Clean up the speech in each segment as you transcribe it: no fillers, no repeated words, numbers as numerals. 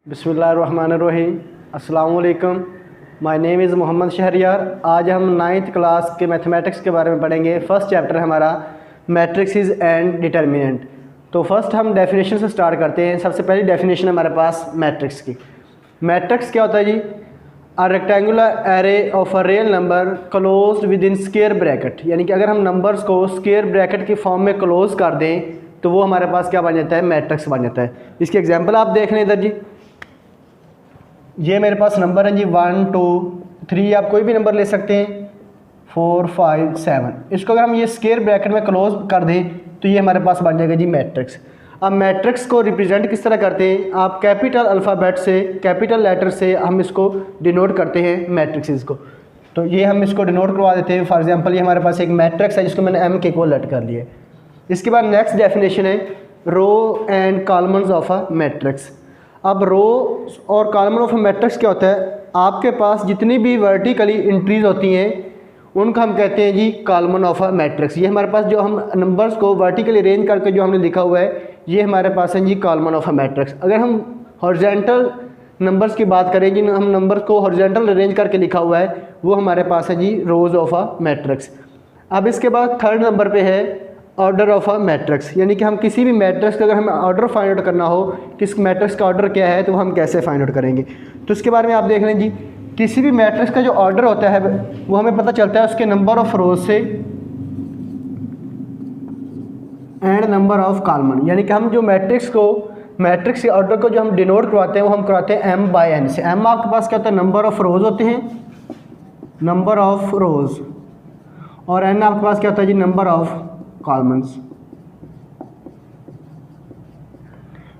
बिस्मिल्लाहिर्रहमानिर्रहीम। अस्सलाम वालेकुम। My name is Mohammad Shahryar. आज हम 9th क्लास के मैथमेटिक्स के बारे में पढ़ेंगे। फर्स्ट चैप्टर हमारा मैट्रिक्स एंड डिटर्मिनेंट। तो फर्स्ट हम डेफिनेशन से स्टार्ट करते हैं। सबसे पहली डेफिनेशन हमारे पास मैट्रिक्स की। मैट्रिक्स क्या होता है जी? A rectangular array of a real number closed within square bracket. यानी कि अगर हम नंबर्स को स्क्वायर ब्रैकेट की फॉर्म में क्लोज कर दें तो वो हमारे पास क्या बन जाता है? मैट्रिक्स बन जाता है। इसकी एग्जांपल आप देख लें इधर जी। ये मेरे पास नंबर है जी 1 2 3, आप कोई भी नंबर ले सकते हैं, 4 5 7। इसको अगर हम ये स्क्वायर ब्रैकेट में क्लोज कर दें तो ये हमारे पास बन जाएगा जी मैट्रिक्स। अब मैट्रिक्स को रिप्रेजेंट किस तरह करते हैं? आप कैपिटल अल्फ़ाबेट से, कैपिटल लेटर से हम इसको डिनोट करते हैं मैट्रिक्स को। तो ये हम इसको डिनोट करवा देते हैं। फॉर एग्जांपल ये हमारे पास एक मैट्रिक्स है जिसको मैंने एम के इक्वल लेट कर लिया। इसके बाद नेक्स्ट डेफिनेशन है row and columns of a matrix. अब रो और कॉलम ऑफ मैट्रिक्स क्या होता है? आपके पास जितनी भी वर्टिकली इंट्रीज होती हैं उनको हम कहते हैं G column of a matrix. ये हमारे पास जो हम नंबर्स को वर्टिकली अरेंज करके जो हमने लिखा हुआ है ये हमारे पास है G column of a matrix. अगर हम हॉरिजॉन्टल नंबर्स की बात करें, जिन हम नंबर्स को हॉरिजॉन्टल अरेंज करके लिखा हुआ है वो हमारे पास है जी रोज ऑफ अ मैट्रिक्स। अब इसके बाद थर्ड नंबर पे है ऑर्डर ऑफ अ मैट्रिक्स। यानी कि हम किसी भी मैट्रिक्स का अगर हमें ऑर्डर फाइंड आउट करना हो कि इस मैट्रिक्स का ऑर्डर क्या है तो हम कैसे फाइंड आउट करेंगे। तो इसके बारे में आप देख लें जी। किसी भी मैट्रिक्स का जो ऑर्डर होता है वो हमें पता चलता है उसके नंबर ऑफ रोज से एंड नंबर ऑफ कॉलम। यानी कि हम जो मैट्रिक्स के ऑर्डर को जो हम डिनोट करवाते हैं वो हम करवाते हैं m बाय n से। m आपके पास क्या होता है? नंबर ऑफ रोज होते हैं, नंबर ऑफ रोज, और n आपके पास क्या होता है जी? Number of columns.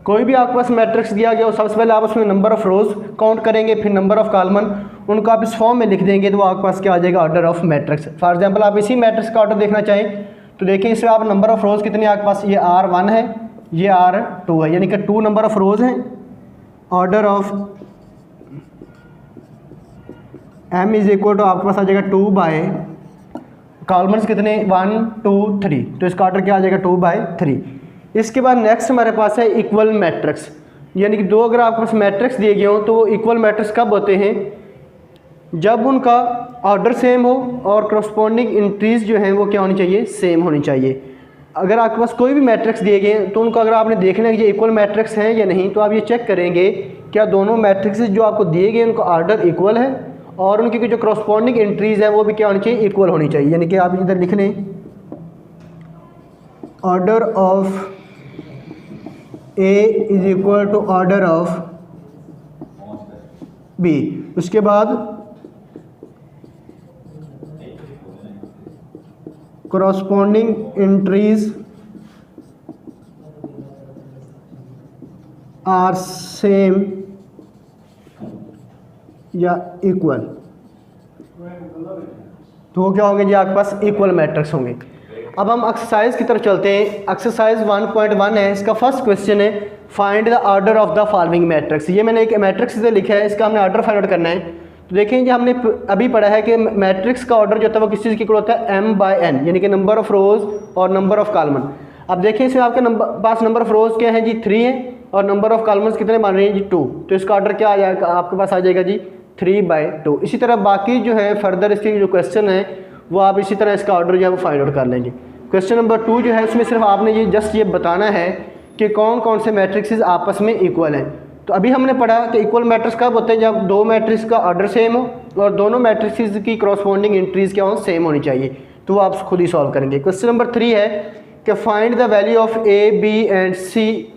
कोई भी आपके पास मैट्रिक्स दिया गया हो सबसे पहले आप उसमें नंबर ऑफ रोज काउंट करेंगे, फिर नंबर ऑफ कॉलमन, उनको आप इस फॉर्म में लिख देंगे तो वो आपके पास क्या आ जाएगा? Order of matrix. For example आप इसी मैट्रिक्स का ऑर्डर देखना चाहें तो देखिए इसमें आप नंबर ऑफ रोज कितने आपके पास? ये R1 है, ये R2 है, यानी कि 2 नंबर ऑफ रोज हैं। Order of m is equal to आपके पास आ जाएगा 2 बाय कॉलम्स कितने? 1 2 3, तो इसका ऑर्डर क्या आ जाएगा? 2 बाय 3। इसके बाद नेक्स्ट हमारे पास है इक्वल मैट्रिक्स। यानी कि दो अगर आपके पास मैट्रिक्स दिए गए हों तो वो इक्वल मैट्रिक्स कब होते हैं? जब उनका ऑर्डर सेम हो और करस्पॉन्डिंग इंट्रीज जो हैं वो क्या होनी चाहिए? सेम होनी चाहिए। अगर आपके पास कोई भी मैट्रिक्स दिए गए तो उनको अगर आपने देखना है कि ये इक्वल मैट्रिक्स हैं या नहीं, तो आप ये चेक करेंगे क्या दोनों मैट्रिक्स जो आपको दिए गए उनका ऑर्डर इक्वल है और उनकी जो करस्पॉन्डिंग इंट्रीज है वो भी क्या होनी चाहिए? इक्वल होनी चाहिए। यानी कि आप इधर लिख लें order of A is equal to order of B. उसके बाद करस्पॉन्डिंग इंट्रीज आर सेम या इक्वल, तो वो क्या होंगे जी? आपके पास इक्वल मैट्रिक्स होंगे। अब हम एक्सरसाइज की तरफ चलते हैं। एक्सरसाइज 1.1 है। इसका फर्स्ट क्वेश्चन है find the order of the following matrix. ये मैंने एक मैट्रिक्स से लिखा है, इसका हमने ऑर्डर फाइंड आउट करना है। तो देखें जी हमने अभी पढ़ा है कि मैट्रिक्स का ऑर्डर जो होता है वो किस चीज़ की इक्वल होता है? m बाय n, यानी कि नंबर ऑफ रोज और नंबर ऑफ कॉलमन। अब देखें इसमें आपके पास नंबर ऑफ रोज क्या है जी? 3 है, और नंबर ऑफ कॉलमन्स कितने बन रहे हैं जी? 2। तो इसका ऑर्डर क्या आ जाएगा? आपके पास आ जाएगा जी 3 बाय 2। इसी तरह बाकी जो है फर्दर इसके जो क्वेश्चन है वो आप इसी तरह इसका ऑर्डर जो है वो फाइंड आउट कर लेंगे। क्वेश्चन नंबर 2 जो है उसमें सिर्फ आपने ये जस्ट ये बताना है कि कौन कौन से मैट्रिक्स आपस में इक्वल हैं। तो अभी हमने पढ़ा कि इक्वल मैट्रिक्स कब होते हैं? जब दो मैट्रिक्स का ऑर्डर सेम हो और दोनों मैट्रिक्स की करस्पॉन्डिंग इंट्रीज क्या हो? सेम होनी चाहिए। तो वो आप खुद ही सॉल्व करेंगे। क्वेश्चन नंबर 3 है कि find the value of A B and C.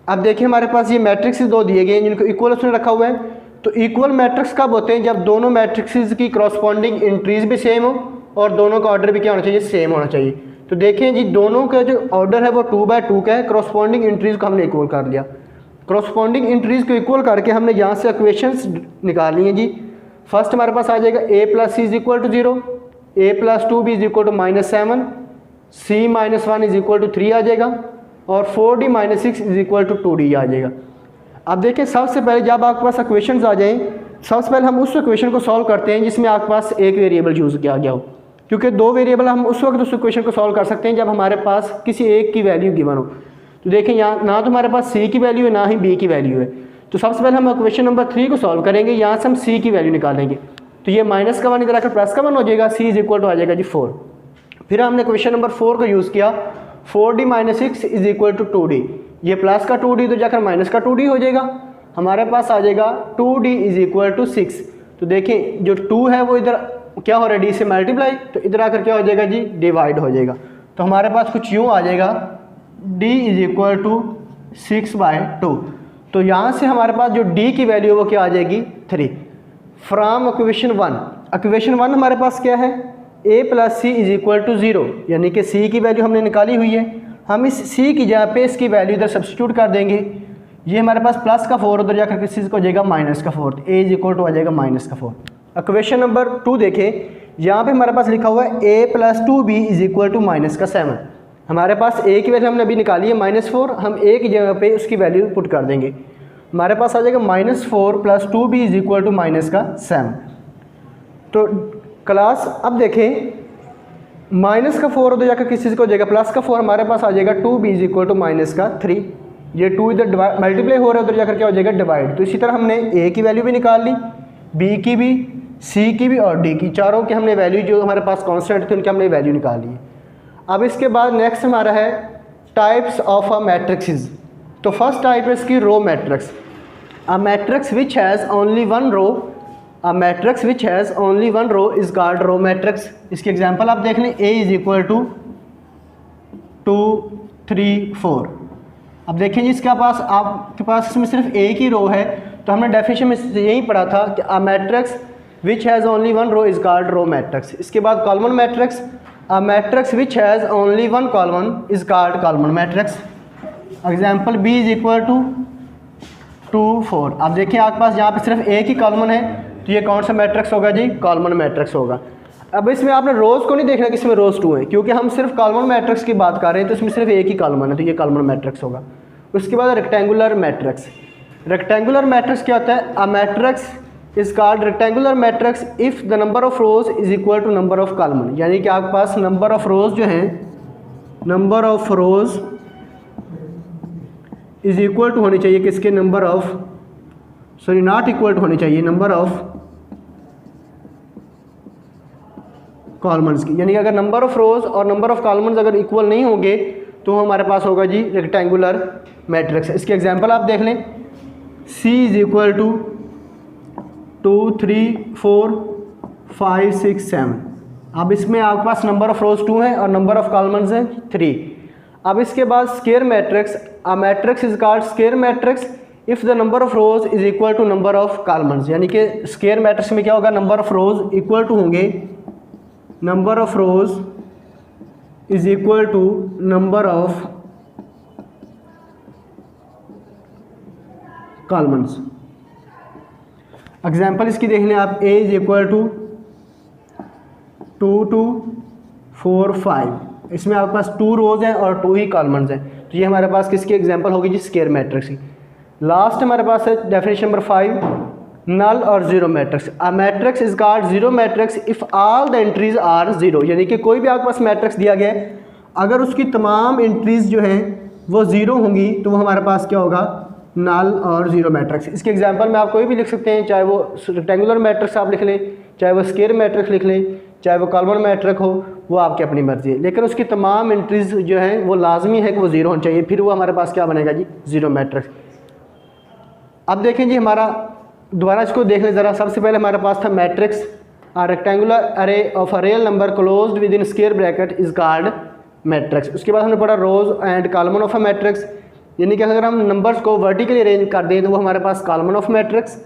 अब देखिए हमारे पास ये मैट्रिक्स दो दिए गए हैं जिनको इक्वल उसने रखा हुआ है। तो इक्वल मैट्रिक्स कब होते हैं? जब दोनों मैट्रिक्स की करस्पॉन्डिंग इंट्रीज भी सेम हो और दोनों का ऑर्डर भी क्या होना चाहिए? सेम होना चाहिए। तो देखें जी दोनों का जो ऑर्डर है वो 2 बाय 2 का है। करस्पॉन्डिंग इंट्रीज को हमने इक्वल कर लिया। करस्पॉन्डिंग इंट्रीज को इक्वल करके हमने यहाँ से इक्वेशंस निकालनी है जी। फर्स्ट हमारे पास आ जाएगा a plus C is equal to 0, a plus 2b is equal to -7, c minus 1 is equal to 3 आ जाएगा, और 4d minus 6 is equal to 2d आ जाएगा। अब देखिए सबसे पहले जब आपके पास इक्वेशंस आ जाएं, सबसे पहले हम उस इक्वेशन को सॉल्व करते हैं जिसमें आपके पास एक वेरिएबल यूज़ किया गया हो, क्योंकि दो वेरिएबल हम उस वक्त उस इक्वेशन को सॉल्व कर सकते हैं जब हमारे पास किसी एक की वैल्यू गिवन हो। तो देखें यहाँ ना तो हमारे पास c की वैल्यू है ना ही b की वैल्यू है। तो सबसे पहले हम क्वेश्चन नंबर 3 को सॉल्व करेंगे। यहाँ से हम c की वैल्यू निकालेंगे, तो ये -1 इधर आकर +1 हो जाएगा, c इज इक्वल टू आ जाएगा जी 4। फिर हमने क्वेश्चन नंबर 4 को यूज़ किया, 4d - 6 is equal to 2d, ये प्लस का 2d तो जाकर माइनस का 2d हो जाएगा, हमारे पास आ जाएगा 2d इज इक्वल टू 6। तो देखें जो 2 है वो इधर क्या हो रहा है, d से मल्टीप्लाई, तो इधर आकर क्या हो जाएगा जी, डिवाइड हो जाएगा। तो हमारे पास कुछ यूँ आ जाएगा d इज इक्वल टू 6/2। तो यहाँ से हमारे पास जो d की वैल्यू है वो क्या आ जाएगी, 3। फ्रॉम इक्वेशन 1 हमारे पास क्या है, a + c is equal to 0, यानी कि c की वैल्यू हमने निकाली हुई है। हम इस c की जगह पे इसकी वैल्यू इधर सब्स्टिट्यूट कर देंगे, ये हमारे पास +4 उधर जाकर किस चीज़ को हो जाएगा, -4, a इज इक्वल टू आ जाएगा -4। इक्वेशन नंबर 2 देखें, यहाँ पे हमारे पास लिखा हुआ है a + 2b is equal to -7। हमारे पास a की वैल्यू हमने अभी निकाली है -4, हम a की जगह पे उसकी वैल्यू पुट कर देंगे, हमारे पास आ जाएगा -4 + 2b इज इक्वल टू -7। तो क्लास अब देखें, -4 उधर जाकर किस चीज़ को हो जाएगा, +4, हमारे पास आ जाएगा 2b इज इक्वल टू -3। ये 2 इधर मल्टीप्लाई हो रहा है, उधर जाकर क्या हो जाएगा, डिवाइड। तो इसी तरह हमने a की वैल्यू भी निकाल ली, b की भी, c की भी और d की, चारों की हमने वैल्यू जो हमारे पास कांस्टेंट थे उनकी हमने वैल्यू निकाल ली है। अब इसके बाद नेक्स्ट हमारा है टाइप्स ऑफ अ मैट्रिक्स। तो फर्स्ट टाइप है इसकी row matrix. A matrix which has only one row, a matrix which has only one row is called row matrix. इसके एग्जांपल आप देख लें, a इज इक्वल टू 2 3 4। अब देखें जी, इसके पास आपके पास इसमें सिर्फ एक ही रो है, तो हमने डेफिनेशन में यही पढ़ा था कि a matrix which has only one row is called row matrix. इसके बाद column matrix, a matrix which has only one column is called column matrix. Example b इज इक्वल टू 2 4। अब देखिए आपके पास यहाँ पे सिर्फ एक ही कॉलमन है, तो ये कौन सा मैट्रिक्स होगा जी, कॉलमन मैट्रिक्स होगा। अब इसमें आपने रोज़ को नहीं देखना कि इसमें रोज़ 2 है, क्योंकि हम सिर्फ कॉलमन मैट्रिक्स की बात कर रहे हैं, तो इसमें सिर्फ एक ही कॉलमन है, तो ये कॉलमन मैट्रिक्स होगा। उसके बाद रेक्टेंगुलर मैट्रिक्स। रेक्टेंगुलर मैट्रिक्स क्या होता है, a matrix is called rectangular matrix if the number of rows is equal to number of column. यानी कि आपके पास नंबर ऑफ रोज जो है, number of rows is equal to होनी चाहिए किसके, number of, sorry not equal to होनी चाहिए नंबर ऑफ कॉलमन्स की। यानी कि अगर नंबर ऑफ रोज और नंबर ऑफ कॉलमन्स अगर इक्वल नहीं होंगे तो हमारे पास होगा जी रेक्टेंगुलर मैट्रिक्स। इसके एग्जांपल आप देख लें, C इज इक्वल टू 2 3 4 5 6 7। अब इसमें आपके पास नंबर ऑफ रोज 2 है और नंबर ऑफ कॉलमन्स हैं 3। अब इसके बाद square matrix, a matrix is called square matrix if the number of rows is equal to number of columns. यानी कि स्क्वायर मैट्रिक्स में क्या होगा, number of rows equal to होंगे, number of rows is equal to number of columns. Example इसकी देख लें आप, a इज इक्वल टू 2 2 4 5। इसमें आपके पास 2 रोज हैं और 2 ही कॉलमन्स हैं, तो ये हमारे पास किसकी एग्जाम्पल होगी जी, स्क्वायर मैट्रिक्स की। लास्ट हमारे पास है डेफिनेशन नंबर 5, नल और zero matrix. A matrix is called zero matrix if all the entries are zero. यानी कि कोई भी आपके पास मैट्रिक्स दिया गया है, अगर उसकी तमाम एंट्रीज जो हैं वो ज़ीरो होंगी तो वो हमारे पास क्या होगा, नल और जीरो मैट्रिक्स। इसके एग्जांपल में आप कोई भी लिख सकते हैं, चाहे वो रेक्टेंगुलर मैट्रिक्स आप लिख लें, चाहे वो स्क्वायर मैट्रिक्स लिख लें, चाहे वो कॉलमन मैट्रिक्स हो, वो आपकी अपनी मर्जी है, लेकिन उसकी तमाम एंट्रीज जो हैं वो लाजमी है कि वो ज़ीरो होनी चाहिए, फिर वो हमारे पास क्या बनेगा जी, जीरो मैट्रिक्स। अब देखें जी, हमारा दोबारा इसको देख लें ज़रा। सबसे पहले हमारे पास था matrix, a rectangular array of a real number closed within square bracket is called matrix. उसके बाद हमने पढ़ा rows and column of a matrix, यानी कि अगर हम नंबर्स को वर्टिकली अरेंज कर दें तो वो हमारे पास कॉलमन ऑफ मैट्रिक्स,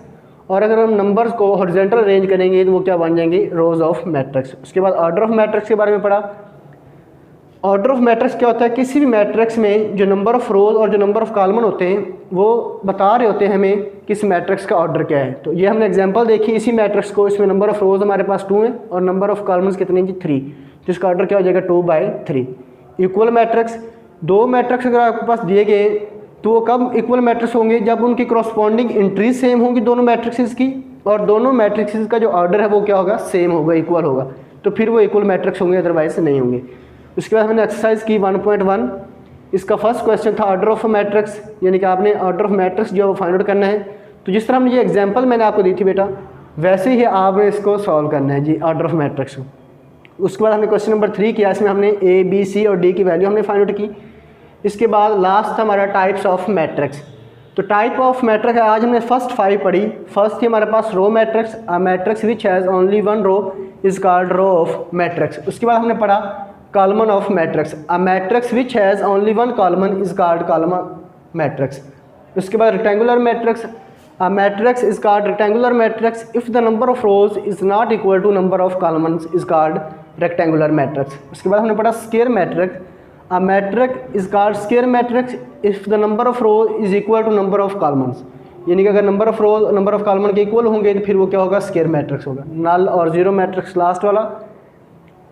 और अगर हम नंबर्स को हॉरिजॉन्टल अरेंज करेंगे तो वो क्या बन जाएंगे, रोज ऑफ मैट्रिक्स। उसके बाद ऑर्डर ऑफ मैट्रिक्स के बारे में पढ़ा। ऑर्डर ऑफ मैट्रिक्स क्या होता है, किसी भी मैट्रिक्स में जो नंबर ऑफ रोज और जो नंबर ऑफ कॉलमन होते हैं वो बता रहे होते हैं हमें किस मैट्रिक्स का ऑर्डर क्या है। तो ये हमने एग्जांपल देखी इसी मैट्रिक्स को, इसमें नंबर ऑफ रोज हमारे पास 2 है और नंबर ऑफ कॉलमन्स कितने हैं, 3, जिसका ऑर्डर क्या हो जाएगा 2/3। इक्वल मैट्रिक्स, 2 मैट्रिक्स अगर आपके पास दिए गए तो वो कब इक्वल मैट्रिक्स होंगे, जब उनकी करस्पॉन्डिंग एंट्रीज सेम होंगी दोनों मैट्रिक्स की, और दोनों मैट्रिक्स का जो ऑर्डर है वो क्या होगा, सेम होगा, इक्वल होगा, तो फिर वो इक्वल मैट्रिक्स होंगे, अदरवाइज नहीं होंगे। उसके बाद हमने एक्सरसाइज की 1.1, इसका फर्स्ट क्वेश्चन था ऑर्डर ऑफ मैट्रिक्स, यानी कि आपने ऑर्डर ऑफ मैट्रिक्स जो है वो फाइंड आउट करना है। तो जिस तरह हमने ये एग्जांपल मैंने आपको दी थी बेटा, वैसे ही आपने इसको सॉल्व करना है जी, ऑर्डर ऑफ मैट्रिक्स को। उसके बाद हमने क्वेश्चन नंबर 3 किया, इसमें हमने ए बी सी और डी की वैल्यू हमने फाइंड आउट की। इसके बाद लास्ट हमारा टाइप्स ऑफ मैट्रिक्स। तो टाइप ऑफ मैट्रिक्स आज हमने फर्स्ट 5 पढ़ी। फर्स्ट थी हमारे पास row matrix, a matrix which has only one row is called row of matrix. उसके बाद हमने पढ़ा column of matrix, a matrix which has only one column is called column matrix. उसके बाद rectangular matrix, a matrix is called rectangular matrix if the number of rows is not equal to number of columns is called rectangular matrix। उसके बाद हमने पढ़ा square matrix, a matrix is called square matrix if the number of rows is equal to number of columns। यानी कि अगर number of rose number of कॉलमन के equal होंगे तो फिर वो क्या होगा, स्क्वायर मैट्रिक्स होगा। नल और जीरो मैट्रिक्स लास्ट वाला,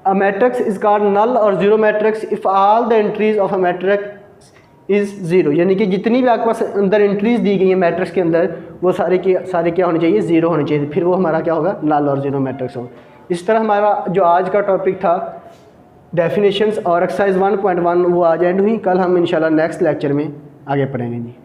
a matrix is called null और zero matrix if all the entries of a matrix is zero, यानी कि जितनी भी आपके पास अंदर एंट्रीज दी गई है मैट्रिक्स के अंदर वो सारे क्या होने चाहिए, ज़ीरो होने चाहिए, फिर वो हमारा क्या होगा, नल और ज़ीरो मैट्रिक्स होगा। इस तरह हमारा जो आज का टॉपिक था डेफिनेशंस और एक्सरसाइज 1.1 वो आज एंड हुई। कल हम इंशाल्लाह नेक्स्ट लेक्चर में आगे पढ़ेंगे जी।